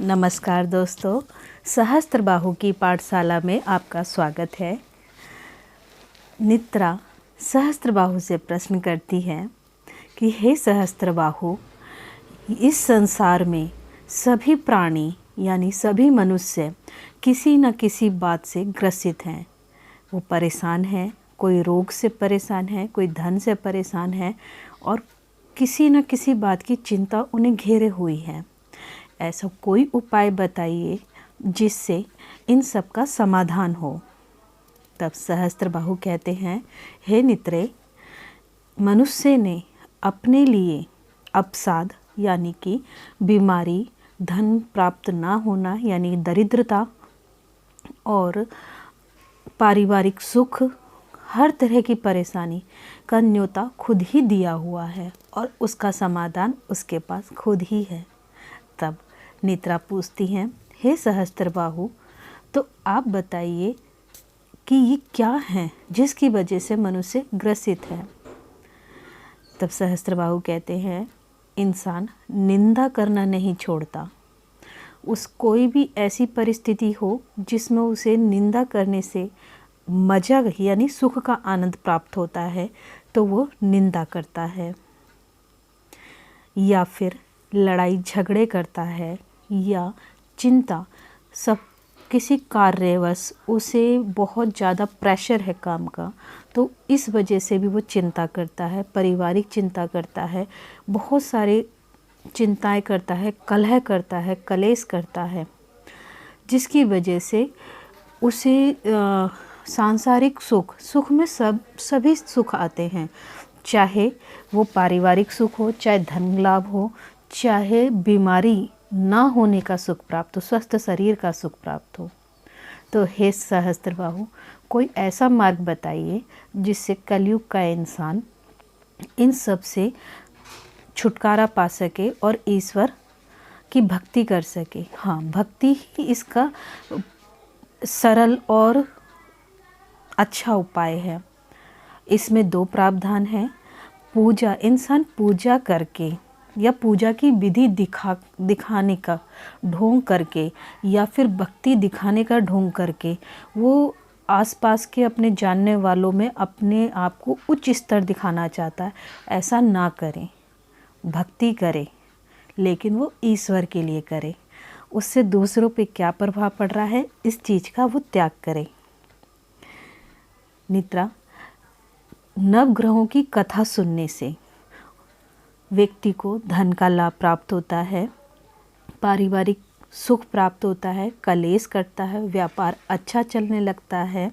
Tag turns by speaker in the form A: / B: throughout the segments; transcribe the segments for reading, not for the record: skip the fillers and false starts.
A: नमस्कार दोस्तों, सहस्त्रबाहु की पाठशाला में आपका स्वागत है। नित्रा सहस्त्रबाहु से प्रश्न करती है कि हे सहस्त्रबाहु, इस संसार में सभी प्राणी यानी सभी मनुष्य किसी न किसी बात से ग्रसित हैं। वो परेशान है, कोई रोग से परेशान है, कोई धन से परेशान है और किसी न किसी बात की चिंता उन्हें घेरे हुई है। ऐसा कोई उपाय बताइए जिससे इन सब का समाधान हो। तब सहस्त्रबाहु कहते हैं, हे नित्रे, मनुष्य ने अपने लिए अवसाद यानी कि बीमारी, धन प्राप्त ना होना यानी दरिद्रता और पारिवारिक सुख, हर तरह की परेशानी का न्योता खुद ही दिया हुआ है और उसका समाधान उसके पास खुद ही है। तब नित्रा पूछती हैं, हे सहस्त्रबाहु, तो आप बताइए कि ये क्या है जिसकी वजह से मनुष्य ग्रसित है। तब सहस्त्रबाहु कहते हैं, इंसान निंदा करना नहीं छोड़ता। कोई भी ऐसी परिस्थिति हो जिसमें उसे निंदा करने से मजा यानी सुख का आनंद प्राप्त होता है तो वो निंदा करता है, या फिर लड़ाई झगड़े करता है, या चिंता सब किसी कार्यवश उसे बहुत ज़्यादा प्रेशर है काम का, तो इस वजह से भी वो चिंता करता है, पारिवारिक चिंता करता है, बहुत सारे चिंताएं करता है, कलह करता है, कलेश करता है, जिसकी वजह से उसे सांसारिक सुख में सभी सुख आते हैं, चाहे वो पारिवारिक सुख हो, चाहे धन लाभ हो, चाहे बीमारी ना होने का सुख प्राप्त हो, स्वस्थ शरीर का सुख प्राप्त हो। तो हे सहस्त्रबाहु, कोई ऐसा मार्ग बताइए जिससे कलयुग का इंसान इन सब से छुटकारा पा सके और ईश्वर की भक्ति कर सके। हाँ, भक्ति ही इसका सरल और अच्छा उपाय है। इसमें दो प्रावधान हैं। पूजा, इंसान पूजा करके या पूजा की विधि दिखाने का ढोंग करके या फिर भक्ति दिखाने का ढोंग करके वो आसपास के अपने जानने वालों में अपने आप को उच्च स्तर दिखाना चाहता है। ऐसा ना करें, भक्ति करें लेकिन वो ईश्वर के लिए करें। उससे दूसरों पे क्या प्रभाव पड़ रहा है इस चीज़ का वो त्याग करें। नित्रा, नवग्रहों की कथा सुनने से व्यक्ति को धन का लाभ प्राप्त होता है, पारिवारिक सुख प्राप्त होता है, कलेश करता है, व्यापार अच्छा चलने लगता है,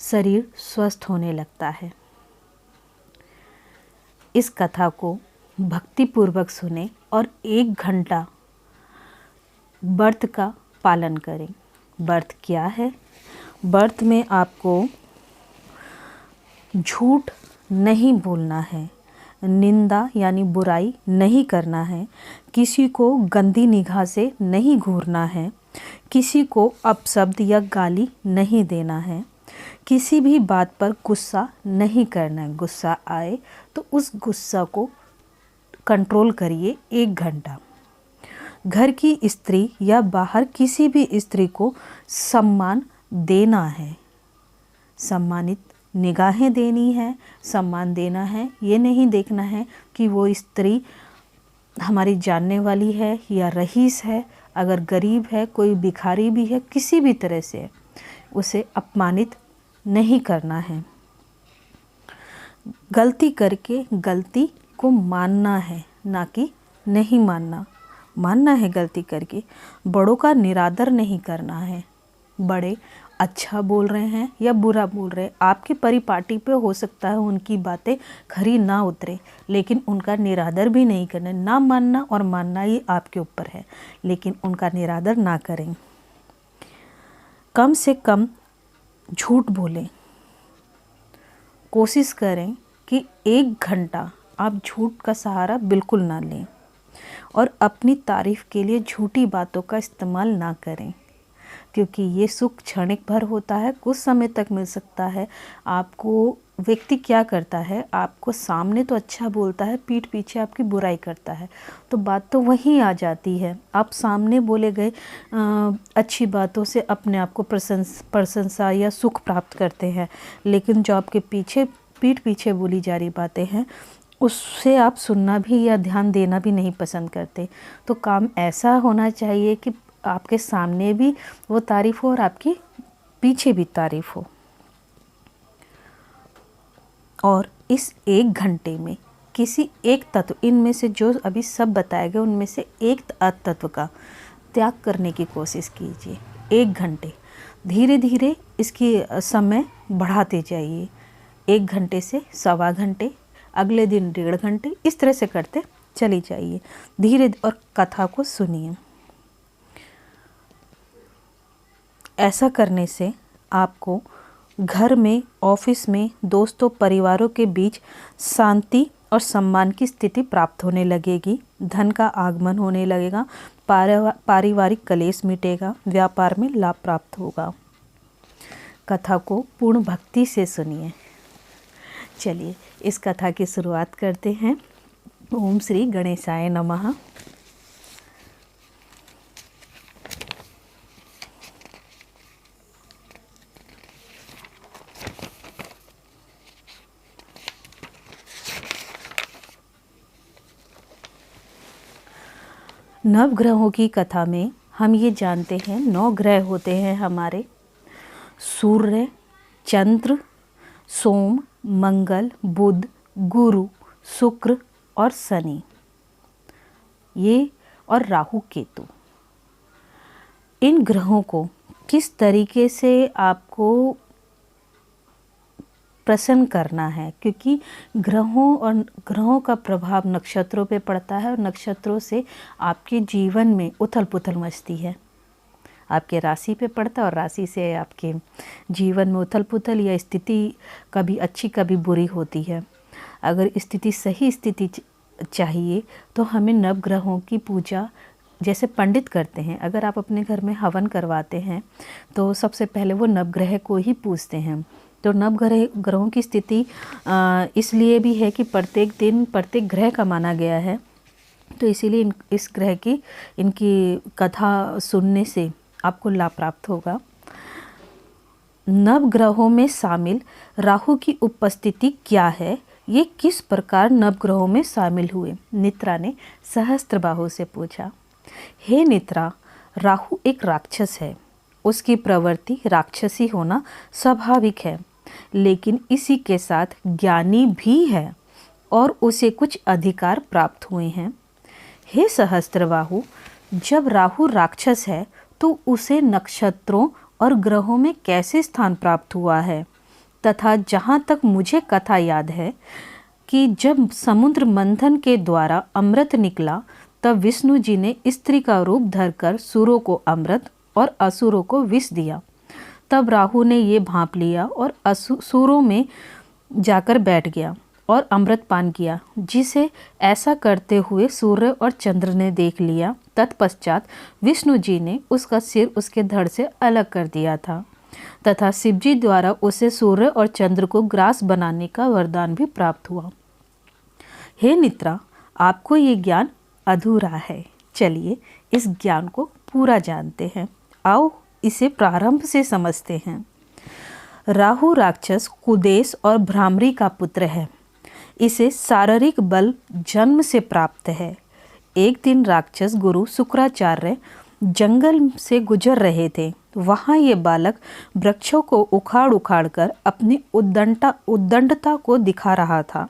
A: शरीर स्वस्थ होने लगता है। इस कथा को भक्तिपूर्वक सुने और 1 घंटा व्रत का पालन करें। व्रत क्या है? व्रत में आपको झूठ नहीं बोलना है, निंदा यानी बुराई नहीं करना है, किसी को गंदी निगाह से नहीं घूरना है, किसी को अपशब्द या गाली नहीं देना है, किसी भी बात पर गुस्सा नहीं करना है। गुस्सा आए तो उस गुस्सा को कंट्रोल करिए 1 घंटा। घर की स्त्री या बाहर किसी भी स्त्री को सम्मान देना है, सम्मानित निगाहें देनी है, सम्मान देना है। ये नहीं देखना है कि वो स्त्री हमारी जानने वाली है या रईस है, अगर गरीब है, कोई भिखारी भी है, किसी भी तरह से उसे अपमानित नहीं करना है। गलती करके गलती को मानना है, ना कि नहीं मानना। मानना है गलती करके, बड़ों का निरादर नहीं करना है। बड़े अच्छा बोल रहे हैं या बुरा बोल रहे हैं, आपके परिपाटी पे हो सकता है उनकी बातें खरी ना उतरे, लेकिन उनका निरादर भी नहीं करना। ना मानना और मानना ये आपके ऊपर है, लेकिन उनका निरादर ना करें। कम से कम झूठ बोलें। कोशिश करें कि 1 घंटा आप झूठ का सहारा बिल्कुल ना लें और अपनी तारीफ़ के लिए झूठी बातों का इस्तेमाल ना करें, क्योंकि ये सुख क्षणिक भर होता है, कुछ समय तक मिल सकता है। आपको व्यक्ति क्या करता है, आपको सामने तो अच्छा बोलता है, पीठ पीछे आपकी बुराई करता है, तो बात तो वहीं आ जाती है। आप सामने बोले गए अच्छी बातों से अपने आप को प्रशंसा या सुख प्राप्त करते हैं, लेकिन जो आपके पीछे पीठ पीछे बोली जा रही बातें हैं उससे आप सुनना भी या ध्यान देना भी नहीं पसंद करते। तो काम ऐसा होना चाहिए कि आपके सामने भी वो तारीफ़ हो और आपकी पीछे भी तारीफ़ हो। और इस 1 घंटे में किसी एक तत्व, इनमें से जो अभी सब बताए गए उनमें से एक तत्व का त्याग करने की कोशिश कीजिए। 1 घंटे, धीरे धीरे इसकी समय बढ़ाते जाइए। 1 घंटे से 1.25 घंटे, अगले दिन 1.5 घंटे, इस तरह से करते चली जाइए धीरे, और कथा को सुनिए। ऐसा करने से आपको घर में, ऑफिस में, दोस्तों परिवारों के बीच शांति और सम्मान की स्थिति प्राप्त होने लगेगी। धन का आगमन होने लगेगा, पारिवारिक कलेश मिटेगा, व्यापार में लाभ प्राप्त होगा। कथा को पूर्ण भक्ति से सुनिए। चलिए इस कथा की शुरुआत करते हैं। ओम श्री गणेशाय नमः। नवग्रहों की कथा में हम ये जानते हैं 9 ग्रह होते हैं हमारे। सूर्य, चंद्र, सोम, मंगल, बुध, गुरु, शुक्र और शनि, ये और राहु केतु। इन ग्रहों को किस तरीके से आपको प्रसन्न करना है, क्योंकि ग्रहों का प्रभाव नक्षत्रों पे पड़ता है और नक्षत्रों से आपके जीवन में उथल पुथल मचती है। आपके राशि पे पड़ता है और राशि से आपके जीवन में उथल पुथल या स्थिति कभी अच्छी कभी बुरी होती है। अगर सही स्थिति चाहिए तो हमें नवग्रहों की पूजा जैसे पंडित करते हैं। अगर आप अपने घर में हवन करवाते हैं तो सबसे पहले वो नवग्रह को ही पूजते हैं। तो नवग्रहों की स्थिति इसलिए भी है कि प्रत्येक दिन प्रत्येक ग्रह का माना गया है, तो इसीलिए इस ग्रह की इनकी कथा सुनने से आपको लाभ प्राप्त होगा। नवग्रहों में शामिल राहु की उपस्थिति क्या है, ये किस प्रकार नवग्रहों में शामिल हुए? नित्रा ने सहस्त्रबाहु से पूछा। हे नित्रा, राहु एक राक्षस है। उसकी प्रवृत्ति राक्षसी होना स्वाभाविक है, लेकिन इसी के साथ ज्ञानी भी है और उसे कुछ अधिकार प्राप्त हुए हैं। हे सहस्त्रबाहु, जब राहु राक्षस है तो उसे नक्षत्रों और ग्रहों में कैसे स्थान प्राप्त हुआ है? तथा जहाँ तक मुझे कथा याद है कि जब समुद्र मंथन के द्वारा अमृत निकला तब विष्णु जी ने स्त्री का रूप धरकर सुरों को अमृत और असुरों को विष दिया। तब राहु ने ये भांप लिया और असुरों में जाकर बैठ गया और अमृत पान किया, जिसे ऐसा करते हुए सूर्य और चंद्र ने देख लिया। तत्पश्चात विष्णु जी ने उसका सिर उसके धड़ से अलग कर दिया था तथा शिवजी द्वारा उसे सूर्य और चंद्र को ग्रास बनाने का वरदान भी प्राप्त हुआ। हे नित्रा, आपको ये ज्ञान अधूरा है। चलिए इस ज्ञान को पूरा जानते हैं। आओ इसे प्रारंभ से समझते हैं। राहु राक्षस कुदेश और भ्रामरी का पुत्र है। इसे शारीरिक बल जन्म से प्राप्त है। एक दिन राक्षस गुरु शुक्राचार्य जंगल से गुजर रहे थे। वहाँ ये बालक वृक्षों को उखाड़ उखाड़ कर अपनी उद्दंडता को दिखा रहा था,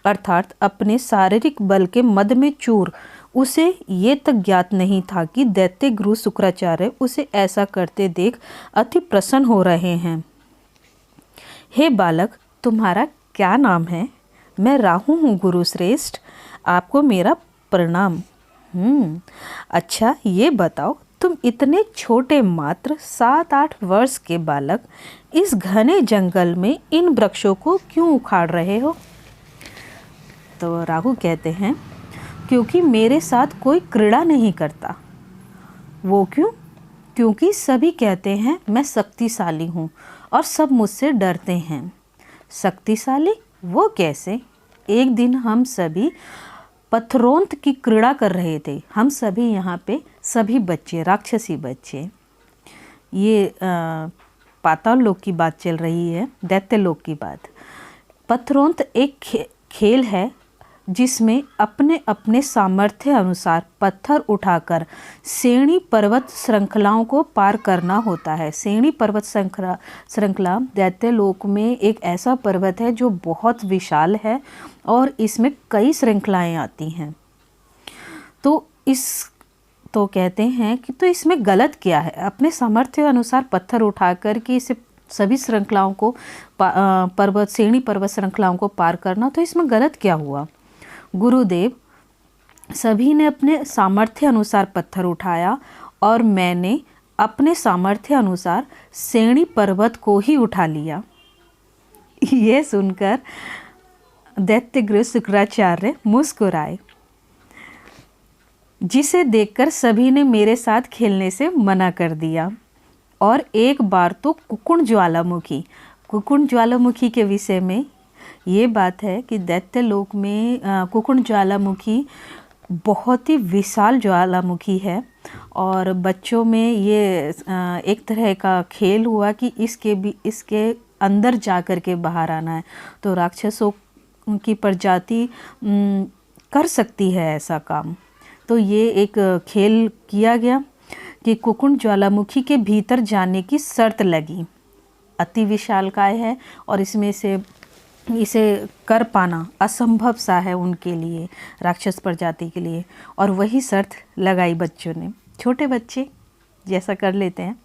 A: अर्थात अपने शारीरिक बल के मद में चूर। उसे ये तक ज्ञात नहीं था कि दैत्य गुरु शुक्राचार्य उसे ऐसा करते देख अति प्रसन्न हो रहे हैं। हे बालक, तुम्हारा क्या नाम है? मैं राहु हूँ गुरु श्रेष्ठ, आपको मेरा प्रणाम। अच्छा ये बताओ, तुम इतने छोटे मात्र 7-8 वर्ष के बालक इस घने जंगल में इन वृक्षों को क्यों उखाड़ रहे हो? तो राहु कहते हैं, क्योंकि मेरे साथ कोई क्रीड़ा नहीं करता। वो क्यों? क्योंकि सभी कहते हैं मैं शक्तिशाली हूँ और सब मुझसे डरते हैं। शक्तिशाली? वो कैसे? एक दिन हम सभी पत्थरोंत की क्रीड़ा कर रहे थे। हम सभी यहाँ पे सभी बच्चे, राक्षसी बच्चे, ये पाताल लोक की बात चल रही है, दैत्य लोक की बात। पत्थरोंत एक खेल है जिसमें अपने अपने सामर्थ्य अनुसार पत्थर उठाकर श्रेणी पर्वत श्रृंखलाओं को पार करना होता है। श्रेणी पर्वत श्रृंखला दैत्य लोक में एक ऐसा पर्वत है जो बहुत विशाल है और इसमें कई श्रृंखलाएं आती हैं। तो कहते हैं कि तो इसमें गलत क्या है? अपने सामर्थ्य अनुसार पत्थर उठाकर के इसे सभी श्रृंखलाओं को श्रेणी पर्वत श्रृंखलाओं को पार करना, तो इसमें गलत क्या हुआ? गुरुदेव, सभी ने अपने सामर्थ्य अनुसार पत्थर उठाया और मैंने अपने सामर्थ्य अनुसार श्रेणी पर्वत को ही उठा लिया। यह सुनकर दैत्यगृह शुक्राचार्य मुस्कुराए, जिसे देखकर सभी ने मेरे साथ खेलने से मना कर दिया। और एक बार तो कुकुण ज्वालामुखी के विषय में ये बात है कि दैत्य लोक में कुकुण ज्वालामुखी बहुत ही विशाल ज्वालामुखी है और बच्चों में ये एक तरह का खेल हुआ कि इसके अंदर जाकर के बाहर आना है। तो राक्षसों की प्रजाति कर सकती है ऐसा काम। तो ये एक खेल किया गया कि कुकुण ज्वालामुखी के भीतर जाने की शर्त लगी। अति विशालकाय है और इसमें से इसे कर पाना असंभव सा है उनके लिए, राक्षस प्रजाति के लिए। और वही शर्त लगाई बच्चों ने, छोटे बच्चे जैसा कर लेते हैं।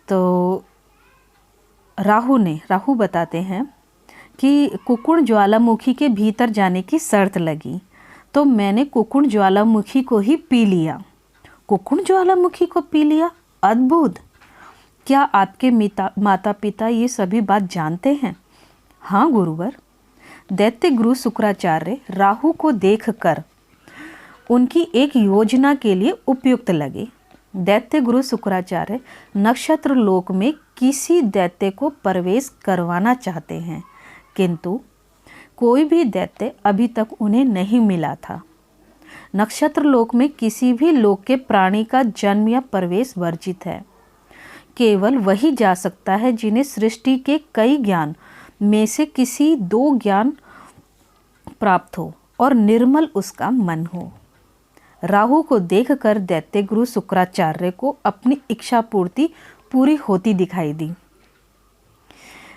A: तो राहु बताते हैं कि कुकुण ज्वालामुखी के भीतर जाने की शर्त लगी, तो मैंने कुकुण ज्वालामुखी को ही पी लिया। कुकुण ज्वालामुखी को पी लिया? अद्भुत! क्या आपके माता पिता ये सभी बात जानते हैं? हाँ गुरुवर। दैत्य गुरु शुक्राचार्य राहु को देखकर उनकी एक योजना के लिए उपयुक्त लगे। दैत्य गुरु शुक्राचार्य नक्षत्र लोक में किसी दैत्य को प्रवेश करवाना चाहते हैं, किंतु कोई भी दैत्य अभी तक उन्हें नहीं मिला था। नक्षत्र लोक में किसी भी लोक के प्राणी का जन्म या प्रवेश वर्जित है। केवल वही जा सकता है जिन्हें सृष्टि के कई ज्ञान में से किसी 2 ज्ञान प्राप्त हो और निर्मल उसका मन हो। राहु को देखकर दैत्य गुरु शुक्राचार्य को अपनी इच्छा पूर्ति पूरी होती दिखाई दी।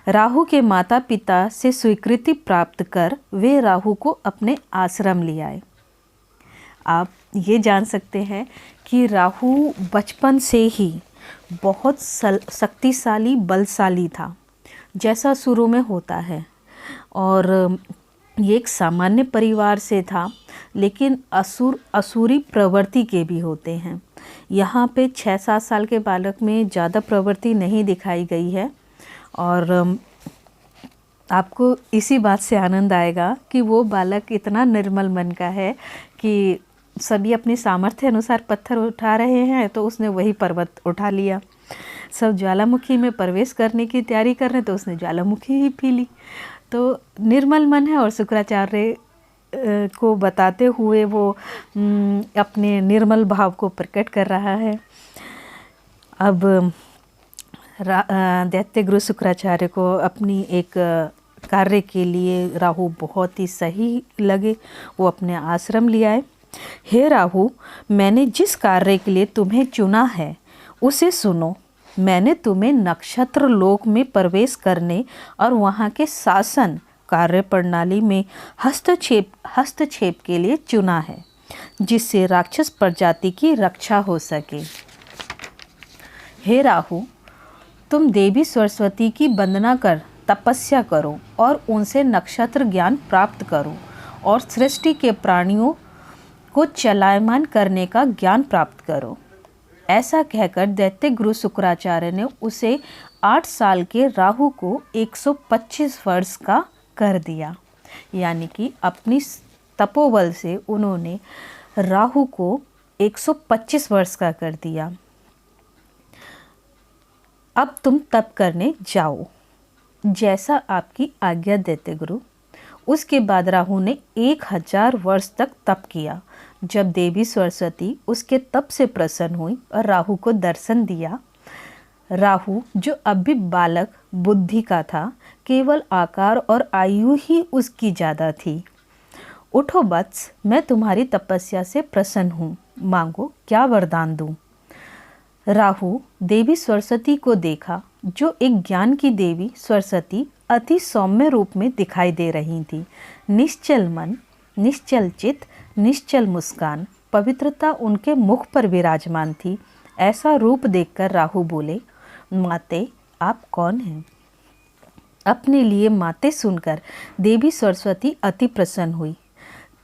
A: राहु के माता पिता से स्वीकृति प्राप्त कर वे राहु को अपने आश्रम ले आए। आप ये जान सकते हैं कि राहु बचपन से ही बहुत शक्तिशाली बलशाली था, जैसा शुरू में होता है। और ये एक सामान्य परिवार से था, लेकिन असुरी प्रवृत्ति के भी होते हैं। यहाँ पे 6-7 साल के बालक में ज़्यादा प्रवृत्ति नहीं दिखाई गई है। और आपको इसी बात से आनंद आएगा कि वो बालक इतना निर्मल मन का है कि सभी अपने सामर्थ्य अनुसार पत्थर उठा रहे हैं, तो उसने वही पर्वत उठा लिया। सब ज्वालामुखी में प्रवेश करने की तैयारी कर रहे हैं, तो उसने ज्वालामुखी ही पी ली। तो निर्मल मन है और शुक्राचार्य को बताते हुए वो अपने निर्मल भाव को प्रकट कर रहा है। अब दैत्य गुरु शुक्राचार्य को अपनी एक कार्य के लिए राहु बहुत ही सही लगे। वो अपने आश्रम ले आए। हे राहु, मैंने जिस कार्य के लिए तुम्हें चुना है उसे सुनो। मैंने तुम्हें नक्षत्र लोक में प्रवेश करने और वहाँ के शासन कार्य प्रणाली में हस्तक्षेप के लिए चुना है, जिससे राक्षस प्रजाति की रक्षा हो सके। हे राहु, तुम देवी सरस्वती की वंदना कर तपस्या करो और उनसे नक्षत्र ज्ञान प्राप्त करो और सृष्टि के प्राणियों को चलायमान करने का ज्ञान प्राप्त करो। ऐसा कहकर दैत्य गुरु शुक्राचार्य ने उसे 8 साल के राहु को 125 वर्ष का कर दिया। यानी कि अपनी तपोबल से उन्होंने राहु को 125 वर्ष का कर दिया। अब तुम तप करने जाओ। जैसा आपकी आज्ञा देते गुरु। उसके बाद राहु ने 1000 वर्ष तक तप किया। जब देवी सरस्वती उसके तप से प्रसन्न हुई और राहु को दर्शन दिया, राहु जो अब भी बालक बुद्धि का था, केवल आकार और आयु ही उसकी ज़्यादा थी। उठो वत्स, मैं तुम्हारी तपस्या से प्रसन्न हूँ, मांगो क्या वरदान दूँ। राहु देवी सरस्वती को देखा, जो एक ज्ञान की देवी सरस्वती अति सौम्य रूप में दिखाई दे रही थी। निश्चल मन, निश्चल चित्त, निश्चल मुस्कान, पवित्रता उनके मुख पर विराजमान थी। ऐसा रूप देखकर राहु बोले, माते आप कौन हैं? अपने लिए माते सुनकर देवी सरस्वती अति प्रसन्न हुई,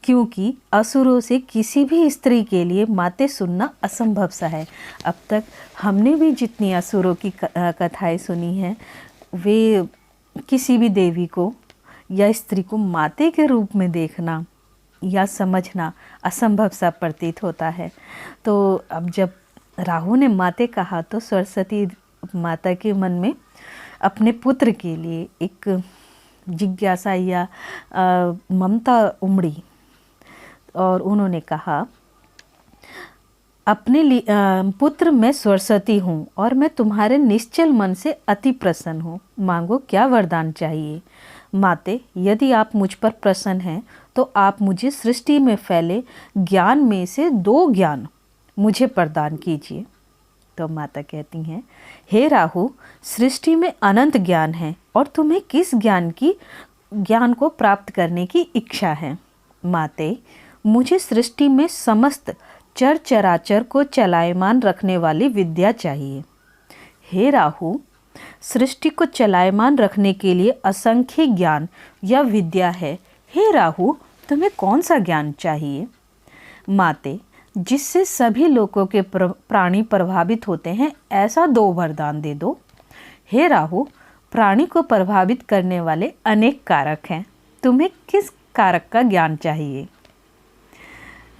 A: क्योंकि असुरों से किसी भी स्त्री के लिए माते सुनना असंभव सा है। अब तक हमने भी जितनी असुरों की कथाएं सुनी हैं, वे किसी भी देवी को या स्त्री को माते के रूप में देखना या समझना असंभव सा प्रतीत होता है। तो अब जब राहु ने माते कहा तो सरस्वती माता के मन में अपने पुत्र के लिए एक जिज्ञासा या ममता उमड़ी और उन्होंने कहा, अपने लिए पुत्र मैं सरस्वती हूँ और मैं तुम्हारे निश्चल मन से अति प्रसन्न हूँ, मांगो क्या वरदान चाहिए। माते, यदि आप मुझ पर प्रसन्न हैं तो आप मुझे सृष्टि में फैले ज्ञान में से 2 ज्ञान मुझे प्रदान कीजिए। तो माता कहती हैं, हे राहु, सृष्टि में अनंत ज्ञान है और तुम्हें किस ज्ञान को प्राप्त करने की इच्छा है। माते, मुझे सृष्टि में समस्त चर चराचर को चलायमान रखने वाली विद्या चाहिए। हे राहु, सृष्टि को चलायमान रखने के लिए असंख्य ज्ञान या विद्या है। हे राहु, तुम्हें कौन सा ज्ञान चाहिए। माते, जिससे सभी लोगों के प्राणी प्रभावित होते हैं, ऐसा 2 वरदान दे दो। हे राहु, प्राणी को प्रभावित करने वाले अनेक कारक हैं, तुम्हें किस कारक का ज्ञान चाहिए।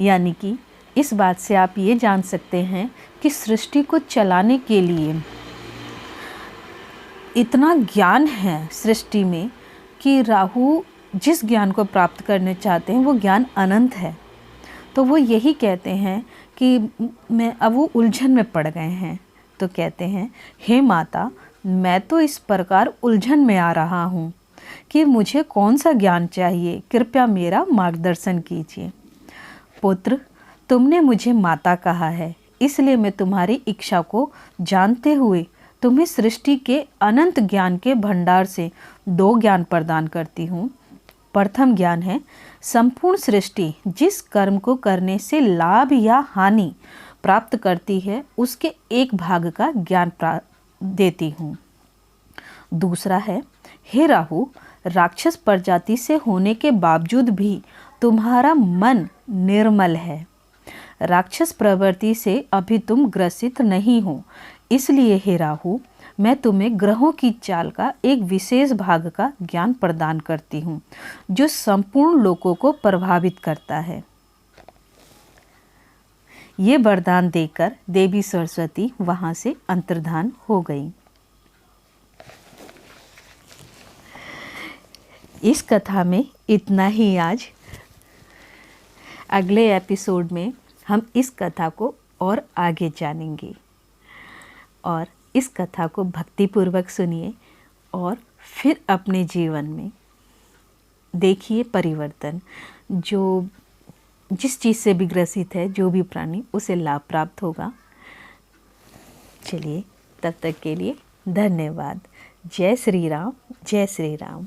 A: यानी कि इस बात से आप ये जान सकते हैं कि सृष्टि को चलाने के लिए इतना ज्ञान है सृष्टि में कि राहु जिस ज्ञान को प्राप्त करने चाहते हैं वो ज्ञान अनंत है। तो वो यही कहते हैं कि अब वो उलझन में पड़ गए हैं। तो कहते हैं, हे माता, मैं तो इस प्रकार उलझन में आ रहा हूँ कि मुझे कौन सा ज्ञान चाहिए, कृपया मेरा मार्गदर्शन कीजिए। पुत्र, तुमने मुझे माता कहा है, इसलिए मैं तुम्हारी इच्छा को जानते हुए तुम्हें सृष्टि के अनंत ज्ञान के भंडार से 2 ज्ञान प्रदान करती हूँ। प्रथम ज्ञान है, संपूर्ण सृष्टि जिस कर्म को करने से लाभ या हानि प्राप्त करती है, उसके 1 भाग का ज्ञान देती हूँ। दूसरा है, हे राहु, राक्षस प्रजाति से होने के बावजूद भी तुम्हारा मन निर्मल है। राक्षस प्रवृत्ति से अभी तुम ग्रसित नहीं हो, इसलिए हे राहु, मैं तुम्हें ग्रहों की चाल का एक विशेष भाग का ज्ञान प्रदान करती हूँ, जो संपूर्ण लोगों को प्रभावित करता है। ये वरदान देकर देवी सरस्वती वहाँ से अंतर्धान हो गई। इस कथा में इतना ही आज। अगले एपिसोड में हम इस कथा को और आगे जानेंगे और इस कथा को भक्तिपूर्वक सुनिए और फिर अपने जीवन में देखिए परिवर्तन। जो जिस चीज़ से भी ग्रसित है, जो भी प्राणी, उसे लाभ प्राप्त होगा। चलिए, तब तक के लिए धन्यवाद। जय श्री राम, जय श्री राम।